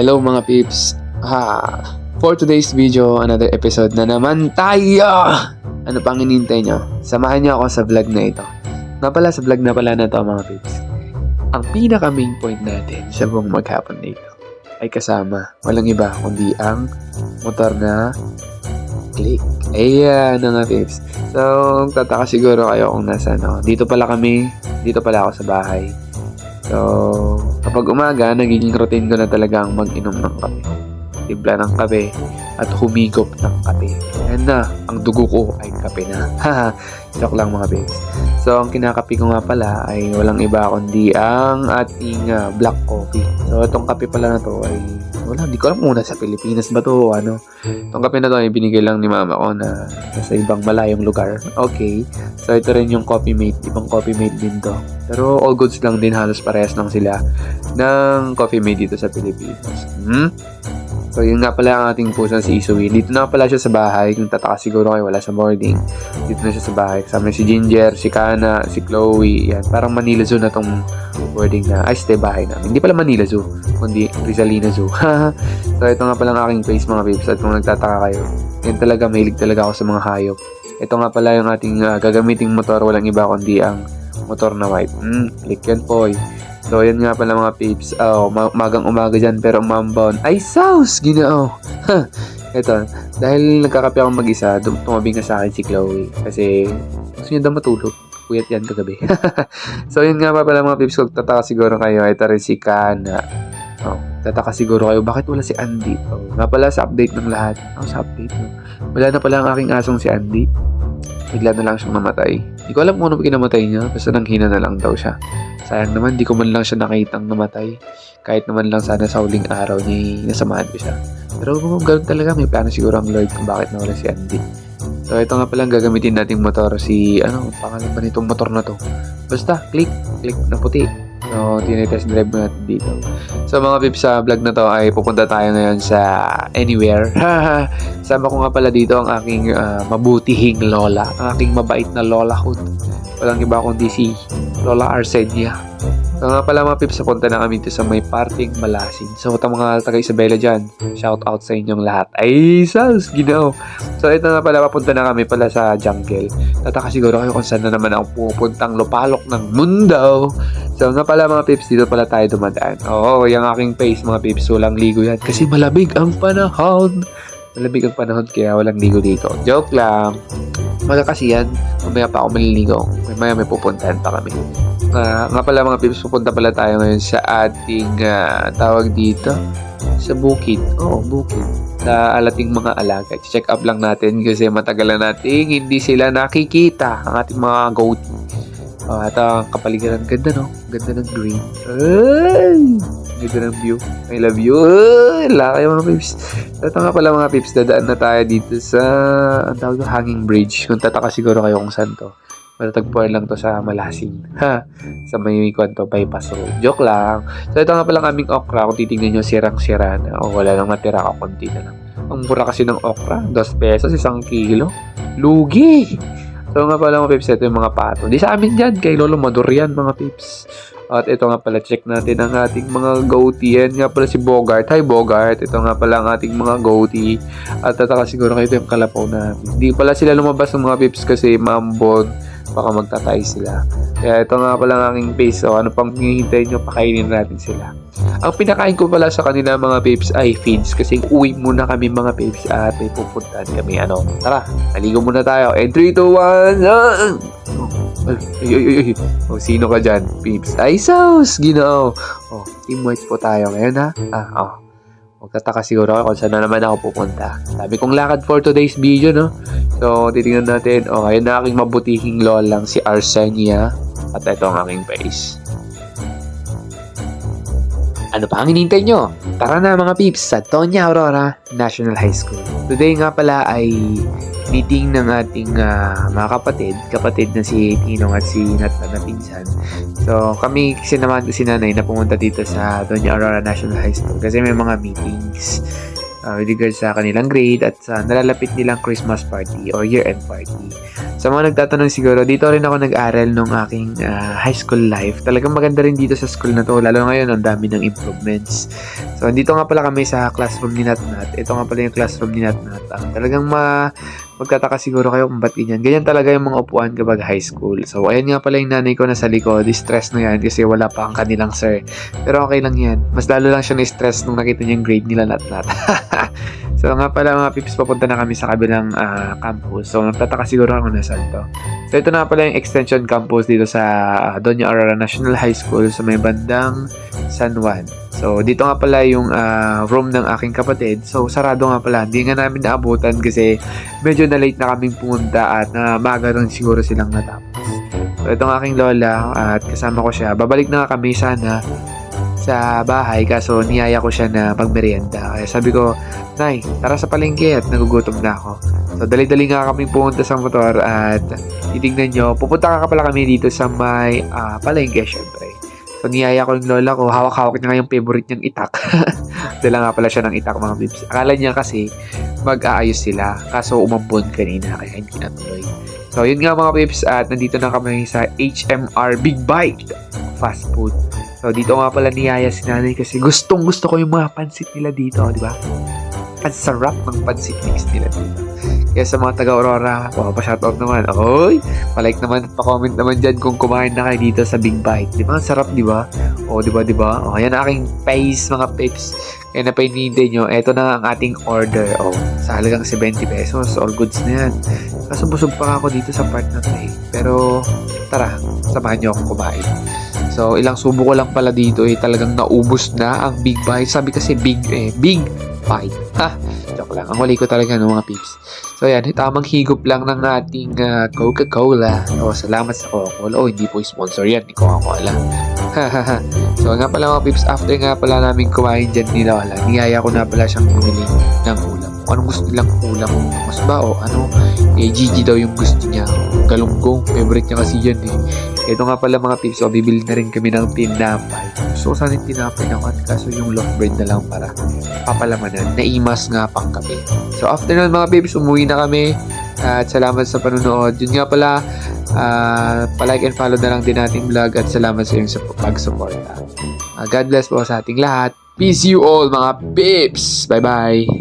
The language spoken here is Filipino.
Hello mga peeps. For today's video, another episode na naman tayo. Ano pang hinihintay nyo? Samahan nyo ako sa vlog na ito. Sa vlog na pala na to mga peeps, ang pinaka main point natin sa buong maghapon na ito ay kasama walang iba kundi ang motor na Click. Ayan mga peeps. So, tataka siguro kayo kung nasaan ako. Dito pala ako sa bahay. So, kapag umaga, nagiging routine ko na talaga ang mag-inom ng kape. Timpla ng kape at humigop ng kape. Ayan na, ang dugo ko ay kape na. Joke lang mga babes. So, ang kinakape ko nga pala ay walang iba kundi ang ating black coffee. So, itong kape pala na to ay hindi ko alam kung sa Pilipinas ba to o ano. Itong kape na to ay binigay lang ni mama ko na nasa ibang malayong lugar. Okay. So, ito rin yung Coffee Mate. Ibang Coffee Mate din to. Pero all goods lang din. Halos parehas lang sila ng Coffee Mate dito sa Pilipinas. So, yun nga pala ang ating puso si Isui. Dito na pala siya sa bahay. Kung tataka siguro kayo, wala sa boarding. Dito na siya sa bahay. Kasama si Ginger, si Kana, si Chloe. Yan. Parang Manila Zoo na tong boarding na. Ay, stay bahay namin. Hindi pala Manila Zoo, kundi Rizalina Zoo. So, ito nga pala ang aking face mga babes. At kung nagtataka kayo, yan talaga, mahilig talaga ako sa mga hayop. Ito nga pala yung ating gagamiting motor. Walang iba kundi ang motor na white. Click yan po. So, yan nga pala mga peeps. Magang umaga dyan, pero umambaon. Ay, sauce! Ginoo! Ito, dahil nagkakape ako mag-isa, tumabing ka sa akin si Chloe. Kasi, gusto niya daw matulog. Puyat yan kagabi. So, yun nga pala mga peeps. Kung tataka siguro kayo, ito rin si Kana. Tataka siguro kayo, bakit wala si Andy? Nga pala sa update ng lahat. Sa update. Wala na pala ang aking asong si Andy. Bigla na lang siyang namatay. Hindi ko alam kung ano kinamatay niya. Basta nanghina na lang daw siya. Sayang naman, di ko man lang siya nakitang namatay. Kahit naman lang sana sa huling araw niya, nasamahan ko siya. Pero kung ganoon talaga, may plano siguro ang Lord kung bakit nawala si Andy. So, ito nga palang gagamitin nating motor. Pangalan ba nitong motor na to? Basta, click na puti. So, tinitest drive mo natin dito. So, mga pips, sa vlog na to ay pupunta tayo ngayon sa anywhere. Sama ko nga pala dito ang aking mabutihing lola. Ang aking mabait na lola hood. Walang iba kundi si Lola Arsenia. So, nga pala mga pips, punta na kami dito sa may parting Malasin. So, mga taga Isabela dyan, shout out sa inyong lahat. Ay, sals, ginoo. So, ito nga pala, papunta na kami pala sa jungle. Tataka siguro kayo kung saan na naman ang pupuntang lupalok ng mundo. So, nga pala mga pips, dito pala tayo dumadaan. Yung aking face mga pips, walang ligo yan. Kasi malamig ang panahon. Malamig ang panahon, kaya walang ligo dito. Joke lang. Kasi yan, mamaya pa ako maliligo. Mamaya may pupuntahan pa kami. Nga pala mga pips, pupunta pala tayo ngayon sa ating tawag dito sa bukid. Bukid. Sa alating mga alaga. Check up lang natin kasi matagal na natin hindi sila nakikita. Ang ating mga goatee. At ang kapaligiran, ganda no? Ganda ng green. Ay! Ganda ng view. I love you. Laki mga pips. Ito nga pala mga pips, dadaan na tayo dito sa ang tawag na hanging bridge. Kung tataka siguro kayo kung saan to. Matatagpuan lang to sa Malasin. Sa may kwento bypass road. Joke lang. So ito nga pala ang aming okra. Kung titignan nyo, sirang-sira na. Wala nang matira ka, konti na lang. Ang mura kasi ng okra, 2 pesos, 1 kilo. Lugi! So nga pala mga pips, ito yung mga pato. Di sa amin dyan, kay Lolo Madurian mga pips. At ito nga pala, check natin ang ating mga goatee. Yan nga pala si Bogart. Hi Bogart. Ito nga pala ang ating mga goatee. At tataka siguro kayo ito yung kalapaw namin. Hindi pala sila lumabas ng mga pips kasi mambon. Baka magtatay sila. Kaya ito nga pala ang aking face. So ano pang hinihintay nyo, pakainin natin sila. Ang pinakain ko pala sa kanila mga babes ay feeds. Kasi uwi muna kami mga babes at may pupuntahan kami. Tara, naligo muna tayo. And 3, 2, 1. Sino ka dyan, babes? Ay, sauce! Ginoo. Team white po tayo ngayon ha. Magtataka siguro ako kung saan na naman ako pupunta. Sabi kong lakad for today's video, no? So, titingnan natin. Ngayon na aking mabutihing lolang si Arsenia. At ito ang aking face. Ano pa ang hinintay nyo? Tara na mga peeps sa Tonya Aurora National High School. Today nga pala ay meeting ng ating mga kapatid na si Tinong at si Nat na pinsan. So kami sinamahan ko si nanay na pumunta dito sa Tonya Aurora National High School kasi may mga meetings. with regards sa kanilang grade at sa nalalapit nilang Christmas party or year-end party. Sa mga nagtatanong siguro, dito rin ako nag-aral nung aking high school life. Talagang maganda rin dito sa school na to, lalo ngayon ang dami ng improvements. So, dito nga pala kami sa classroom ni Natnat. Ito nga pala yung classroom ni Natnat. Talagang magtataka siguro kayo kung ba't ganyan. Ganyan talaga yung mga upuan kapag high school. So, ayan nga pala yung nanay ko nasa likod. Stress na yan kasi wala pa ang kanilang sir. Pero okay lang yan. Mas lalo lang siya na-stress nung nakita niya yung grade nila Natnat. So nga pala mga pips, papunta na kami sa kabilang campus. So magtataka siguro ako nasaan to. So ito na pala yung extension campus dito sa Doña Aurora National High School sa may bandang San Juan. So dito nga pala yung room ng aking kapatid. So sarado nga pala. Hindi nga namin naabutan kasi medyo na late na kaming pumunta at maaga rin siguro silang natapos. So itong aking lola at kasama ko siya. Babalik na nga kami sana sa bahay kaso niyaya ko siya na magmerienda. Kaya sabi ko, Nay, tara sa palengke at nagugutom na ako. So dali-dali nga kami pumunta sa motor at titignan nyo, pupunta ka pala kami dito sa may palengke syempre. So niyaya ko yung lola ko, hawak-hawak niya nga yung favorite niyang itak. Dala nga pala siya ng itak mga bibs. Akala niya kasi mag-aayos sila kaso umambon kanina kaya hindi natuloy. So yun nga mga bibs at nandito na kami sa HMR Big Bite Fast Food. So, dito nga pala niyaya si nanay kasi gustong gusto ko yung mga pansit nila dito, di ba? Ang sarap ng pansit mix nila dito. Kaya sa mga taga-Aurora, pa-shoutout naman. Oy, pa-like naman at pa-comment naman dyan kung kumain na kayo dito sa Big Bite. Di ba? Ang sarap, di ba? O, di ba, di ba? O, yan ang aking face, mga pips. Kaya na painintay nyo, eto na ang ating order. O, sa halagang 70 pesos, all goods na yan. Kaso busog pa ako dito sa part na to eh. Pero, tara, samahan nyo akong kumain. So, ilang subo ko lang pala dito eh, talagang naubos na ang Big Bite. Sabi kasi Big Bite. Ha? Joke lang. Ang wali ko talaga ng mga peeps. So, yan. Tamang higop lang ng ating Coca-Cola. O, salamat sa Coca-Cola. O, hindi po sponsor yan ni Coca-Cola. So, nga pala mga peeps, after nga pala namin kumain dyan ni Lola, niyaya ko na pala siyang bumili ng ulam. Kung anong gusto nilang ulam. Mas ba o ano? Gigi daw yung gusto niya. Galunggong. Favorite niya kasi yan eh. Ito nga pala mga tips, so bibili na rin kami ng tinapay. So sana yung tinapay naman, kaso yung loaf bread na lang para papalamanan. Naimas nga pang kape. So after nun mga babes, umuwi na kami. At salamat sa panunood. Yun nga pala, palike and follow na lang din nating vlog at salamat sa iyong pag-support. God bless po sa ating lahat. Peace you all mga babes. Bye bye.